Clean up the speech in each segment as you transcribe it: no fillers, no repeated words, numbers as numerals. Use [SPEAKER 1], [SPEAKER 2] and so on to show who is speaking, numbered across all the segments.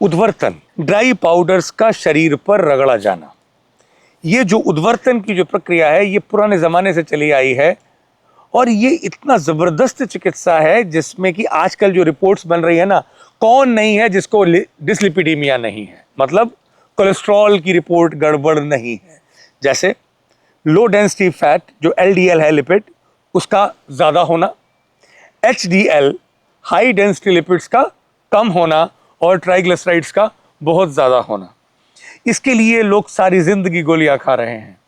[SPEAKER 1] उद्वर्तन, dry powders का शरीर पर रगड़ा जाना। ये जो उद्वर्तन की जो प्रक्रिया है ये पुराने ज़माने से चली आई है और ये इतना ज़बरदस्त चिकित्सा है जिसमें कि आजकल जो रिपोर्ट्स बन रही है ना, कौन नहीं है जिसको डिसलिपिडीमिया नहीं है, मतलब कोलेस्ट्रॉल की रिपोर्ट गड़बड़ नहीं है। जैसे लो डेंसिटी फैट जो LDL है लिपिड उसका ज़्यादा होना, HDL हाई डेंसिटी लिपिड्स का कम होना और ट्राइग्लिसराइड्स का बहुत ज़्यादा होना। इसके लिए लोग सारी ज़िंदगी गोलियां खा रहे हैं।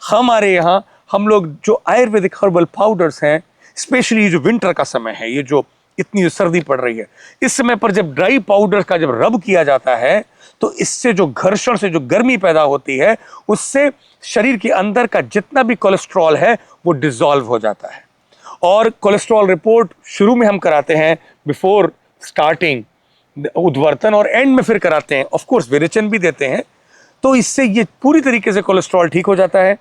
[SPEAKER 1] हमारे यहाँ हम लोग जो आयुर्वेदिक हर्बल पाउडर्स हैं, स्पेशली जो विंटर का समय है, ये जो इतनी सर्दी पड़ रही है, इस समय पर जब ड्राई पाउडर का जब रब किया जाता है तो इससे जो घर्षण से जो गर्मी पैदा होती है उससे शरीर के अंदर का जितना भी कोलेस्ट्रॉल है वो डिसॉल्व हो जाता है। और कोलेस्ट्रॉल रिपोर्ट शुरू में हम कराते हैं बिफोर स्टार्टिंग उद्वर्तन और एंड में फिर कराते हैं, ऑफ कोर्स विरेचन भी देते हैं। तो इससे ये पूरी तरीके से कोलेस्ट्रॉल ठीक हो जाता है।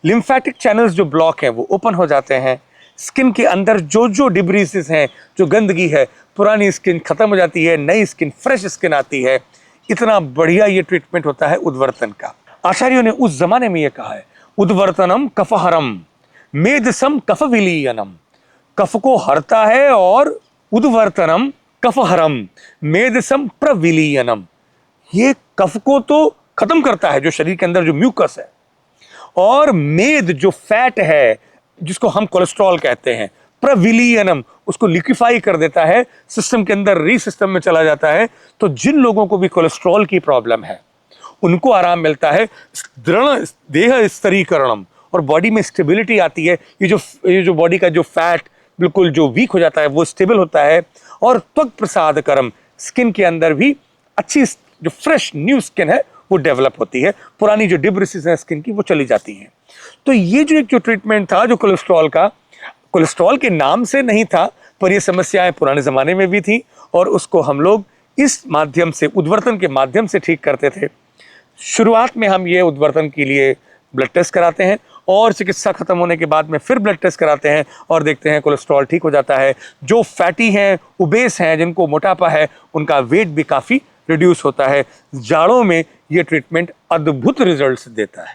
[SPEAKER 1] लिम्फेटिक चैनल्स जो ब्लॉक हैं वो ओपन हो जाते हैं। स्किन के अंदर जो जो डिब्रीसेस हैं, जो गंदगी है, पुरानी स्किन खत्म हो जाती है, नई स्किन फ्रेश स्किन आती है। इतना बढ़िया ये ट्रीटमेंट होता है उद्वर्तन का। आचार्यों ने उस जमाने में ये कहा है, उद्वर्तनम कफहरम मेदसम कफ विलीयनम। कफ को हरता है और उद्वर्तनम कफहरम मेदसम प्रविलीयनम, ये कफ को तो खत्म करता है, जो शरीर के अंदर जो म्यूकस है, और मेद जो फैट है जिसको हम कोलेस्ट्रॉल कहते हैं, प्रविलीयनम उसको लिक्विफाई कर देता है, सिस्टम के अंदर री सिस्टम में चला जाता है। तो जिन लोगों को भी कोलेस्ट्रॉल की प्रॉब्लम है उनको आराम मिलता है। दृढ़ देह स्तरीकरणम, और बॉडी में स्टेबिलिटी आती है। ये जो बॉडी का जो फैट बिल्कुल जो वीक हो जाता है वो स्टेबल होता है। और त्वक प्रसाद करम, स्किन के अंदर भी अच्छी जो फ्रेश न्यू स्किन है वो डेवलप होती है, पुरानी जो डिब्रिसेस हैं स्किन की वो चली जाती हैं। तो ये जो एक जो ट्रीटमेंट था जो कोलेस्ट्रॉल का, कोलेस्ट्रॉल के नाम से नहीं था पर ये समस्याएं पुराने ज़माने में भी थी और उसको हम लोग इस माध्यम से, उद्वर्तन के माध्यम से ठीक करते थे। शुरुआत में हम ये उद्वर्तन के लिए ब्लड टेस्ट कराते हैं और चिकित्सा खत्म होने के बाद में फिर ब्लड टेस्ट कराते हैं और देखते हैं कोलेस्ट्रॉल ठीक हो जाता है। जो फैटी हैं, ओबेस हैं, जिनको मोटापा है, उनका वेट भी काफ़ी रिड्यूस होता है। जाड़ों में ये ट्रीटमेंट अद्भुत रिजल्ट्स देता है।